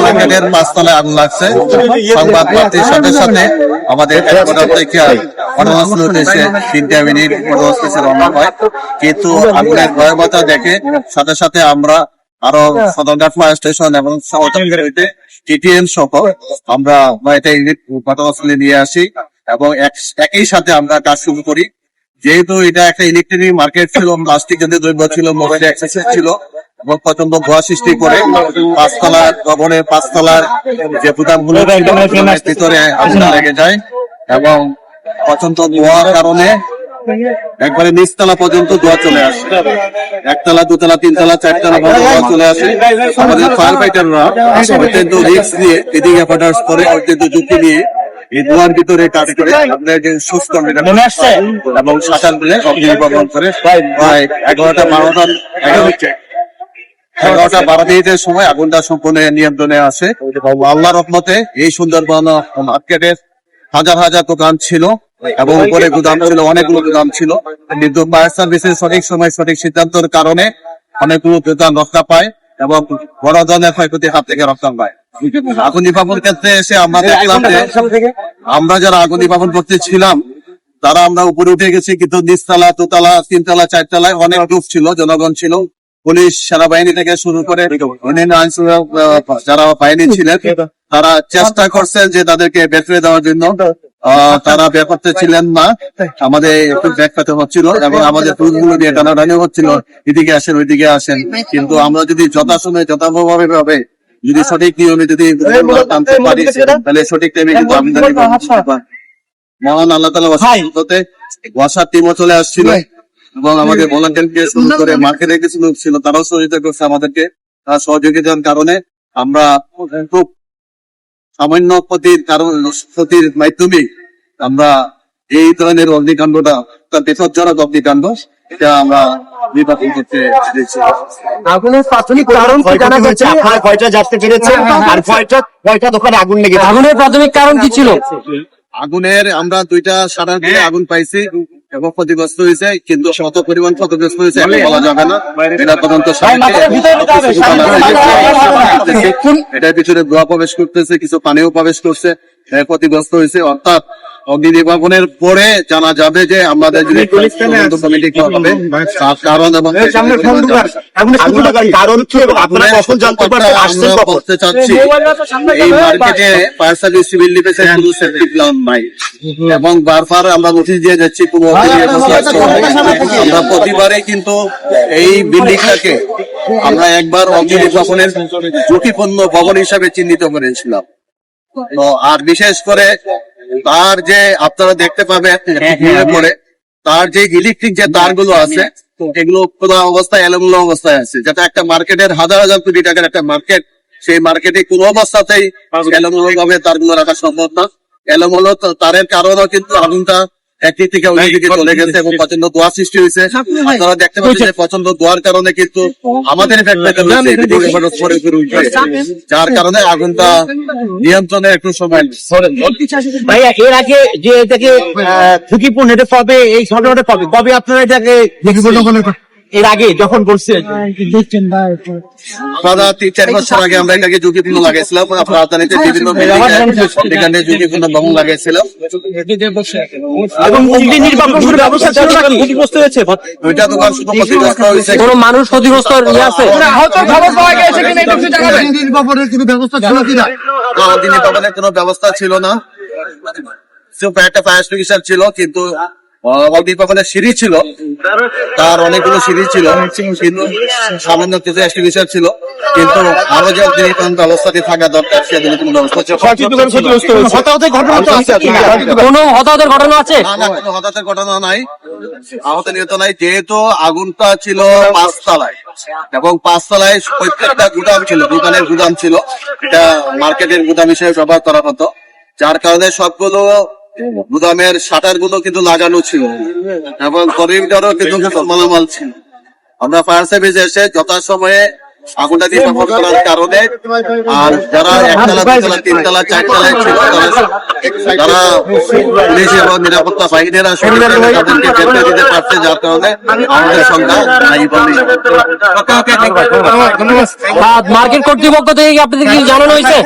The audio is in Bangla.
মার্কেটের পাঁচতলায় আগুন লাগছে। সংবাদ প্রাপ্তির সাথে সাথে আমাদের ঘটনাস্থল উদ্দেশ্যে 3 মিনিট ঘটনাস্থলে রওনা হয়, কিন্তু আগুনের ভয়াবহতা দেখে সাথে সাথে আমরা আরো সদরঘাট ফায়ার স্টেশন এবং টিটিএম সহ আমরা ঘটনাস্থলে নিয়ে আসি এবং একই সাথে আমরা কাজ শুরু করি। যেহেতু এটা একটা ইলেকট্রনিক মার্কেট ছিল, প্লাস্টিক জাতীয় দ্রব্য ছিল, মোবাইল অ্যাক্সেসরিজ ছিল এবং প্রচন্ড ধোঁয়া সৃষ্টি করে পাঁচতলার ভবনের পাঁচতলার যে গুদামগুলো ভিতরে আগুন লেগে যায় এবং প্রচন্ড ধোঁয়ার কারণে একবারে নিচতলা পর্যন্ত ধোঁয়া চলে আসে। একতলা, দুতলা, তিনতলা, চারতলা ধোঁয়া চলে আসে। আমাদের ফায়ার ফাইটাররা অত্যন্ত রিস্ক নিয়ে এদিকে অ্যাফোর্ডার্স করে অত্যন্ত ঝুঁকি নিয়ে এই ধোঁয়ার ভিতরে কাজ করে আপনার যে সুস্থ এবং শাটার মিলে অগ্নিনির্বাপন করে প্রায় 11:12 সময় আগুনটা সম্পূর্ণ নিয়ন্ত্রণে আসে। আল্লাহর রহমতে এই সুন্দরবন মার্কেটের হাজার হাজার দোকান ছিল এবং উপরে গুদাম ছিল, অনেকগুলো গুদাম ছিল, কিন্তু ফায়ার সার্ভিসের সঠিক সময় সঠিক সিদ্ধান্তের কারণে অনেকগুলো দোকান রক্ষা পায় এবং বড় ধরনের ক্ষয়ক্ষতির হাত থেকে রক্ষা পায়। আগুন নির্বাপন ক্ষেত্রে এসে আমরা দেখলাম যে আমরা যারা আগুন নির্বাপন করতে ছিলাম তারা আমরা উপরে উঠে গেছি, কিন্তু নিচতলা, দোতলা, তিনতলা, চারতলায় অনেক গ্রুপ ছিল, জনগণ ছিল, পুলিশ, সেনাবাহিনী থেকে শুরু করে অন্যান্য আইন যারা বাহিনী ছিলেন তারা চেষ্টা করছেন যে তাদেরকে বের করে দেওয়ার জন্য। তারা বের করতে ছিলেন না, আমাদের একটু ব্যাক পেতে হচ্ছিল এবং আমাদের পুরুষগুলো দিয়ে টানাটানি হচ্ছিল, এদিকে আসেন ওইদিকে আসেন। কিন্তু আমরা যদি যথাসময়ে যথাভাবে যদি সঠিক নিয়মে যদি টানতে পারি তাহলে সঠিক টাইমে কিন্তু আমদানি মহান আল্লাহ তাআলা ওয়াসার টিমও চলে আসছিল এবং আমাদের ভলান্টিয়ারকে শুরু করে মার্কেটের কিছু লোক ছিল, তারাও সহযোগিতা করছে আমাদেরকে। তার সহযোগিতার কারণে আমরা খুব সামান্য ক্ষতির মাধ্যমে আমরা এই ধরনের অগ্নিকাণ্ডটা বিপজ্জনক অগ্নিকাণ্ড এটা আমরা নির্বাচন করতে পেরেছি। আগুনের প্রাথমিক কারণ কি জানা গেছে? আপনারা কয়টা জানতে পেরেছেন আর কয়টা দোকানে আগুন লেগেছে? আগুনের প্রাথমিক কারণ কি ছিল? আগুনের আমরা 2টা শাটার দিয়ে আগুন পাইছি এবং ক্ষতিগ্রস্ত হয়েছে, কিন্তু কত পরিমাণ ক্ষতিগ্রস্ত হয়েছে বলা যাবে না। এটা তদন্ত এটার পিছনে ধোঁয়া প্রবেশ করতেছে, কিছু পানিও প্রবেশ করছে, ক্ষতিগ্রস্ত হয়েছে। অর্থাৎ অগ্নি নির্বাপনের পরে জানা যাবে যে আমাদের যদি কমিটি হবে তার কারণ এবং করতে চাচ্ছি। এই মার্কেটে ফায়ার সার্ভিস সিভিল ডিফেন্সের কোনো সেফটি প্ল্যান নাই এবং বারবার আমরা নোটিশ দিয়ে যাচ্ছি কোনো আমরা প্রতিবারে কিন্তু এই বিল্ডিংটাকে আমরা একবার অগ্নি নির্বাপনের ঝুঁকিপূর্ণ ভবন হিসাবে চিহ্নিত করেছিলাম। তো আর বিশেষ করে তার যে আপনারা দেখতে পাবেন পরে তার যে ইলেকট্রিক যে তারগুলো আছে এগুলো খোলা অবস্থায় এলোমেলো অবস্থায় আছে, যেটা একটা মার্কেটের হাজার হাজার কোটি টাকার একটা মার্কেট, সেই মার্কেটে কোনো অবস্থাতেই এলোমেলো ভাবে তারগুলো রাখা সম্ভব না। এলোমেলো তারের কারণেও কিন্তু আগুনটা একদিক থেকে অন্য দিকে চলে গেছে এবং প্রচন্ড ধোঁয়া সৃষ্টি হয়েছে। আপনারা দেখতে পাচ্ছেন যে প্রচন্ড ধোঁয়ার কারণে কিন্তু আমাদের যার কারণে আগুনটা নিয়ন্ত্রণে একটু সময়। ভাইয়া এর আগে যে এটাকে ঝুঁকিপূর্ণ এটা কবে এই ঘটনাটা কবে আপনারা এটাকে এর আগে যখন বলছেন 3-4 বছর আগে আমরা এটাকে ঝুঁকিপূর্ণ লাগাইছিলাম, রাজধানীতে বিভিন্ন এখানে ঝুঁকিপূর্ণ ভবন লাগাইছিলাম এবং অগ্নি নির্বাপনের ব্যবস্থা ছিল না, ক্ষতিগ্রস্ত হয়েছে ওইটা দোকান শুধু ক্ষতিগ্রস্ত হয়েছে, কোনো মানুষ ক্ষতিগ্রস্ত আছে নির্বাপনের কোনো ব্যবস্থা ছিল কিনা? অগ্নি নির্বাপনের কোনো ব্যবস্থা ছিল না, একটা ফায়ার এক্সটিংগুইশার ছিল, কিন্তু অগ্নিনির্বাপনের সিঁড়ি ছিল, তার অনেকগুলো সিঁড়ি ছিল, কিন্তু সামান্য কিছু এক্সটিংগুইশার ছিল, কিন্তু আরো যে অগ্নিনির্বাপন ব্যবস্থাটি থাকা দরকার সেগুলো কোনো ব্যবস্থা কোনো হতাহতের ঘটনা আছে? না, কোনো হতাহতের ঘটনা নাই, আহত নিহত নাই। যেহেতু আগুনটা ছিল 5 তলায় এবং 5 তলায় প্রত্যেকটা গুদাম ছিল, দোকানের গুদাম ছিল, এটা মার্কেটের গুদাম হিসেবে ব্যবহার করা হতো, যার কারণে সবগুলো গুদামের শাটার গুলো কিন্তু লাগানো ছিল এবং করিডোরও কিন্তু মালামাল ছিল। আমরা ফায়ার সার্ভিস এসে যথাসময়ে আগুনটা নির্বাপন করার কারণে। আর যারা একতলা, দুতলা, তিনতলা, চারতলায় ছিল তারা পুলিশ এবং নিরাপত্তা বাহিনীরা তাদেরকে বেঁধে দিতে পারছে, যার কারণে আমাদের সংখ্যা নাই বলেই। মার্কেট কর্তৃপক্ষ থেকে আপনাদের কি জানানো হয়েছে?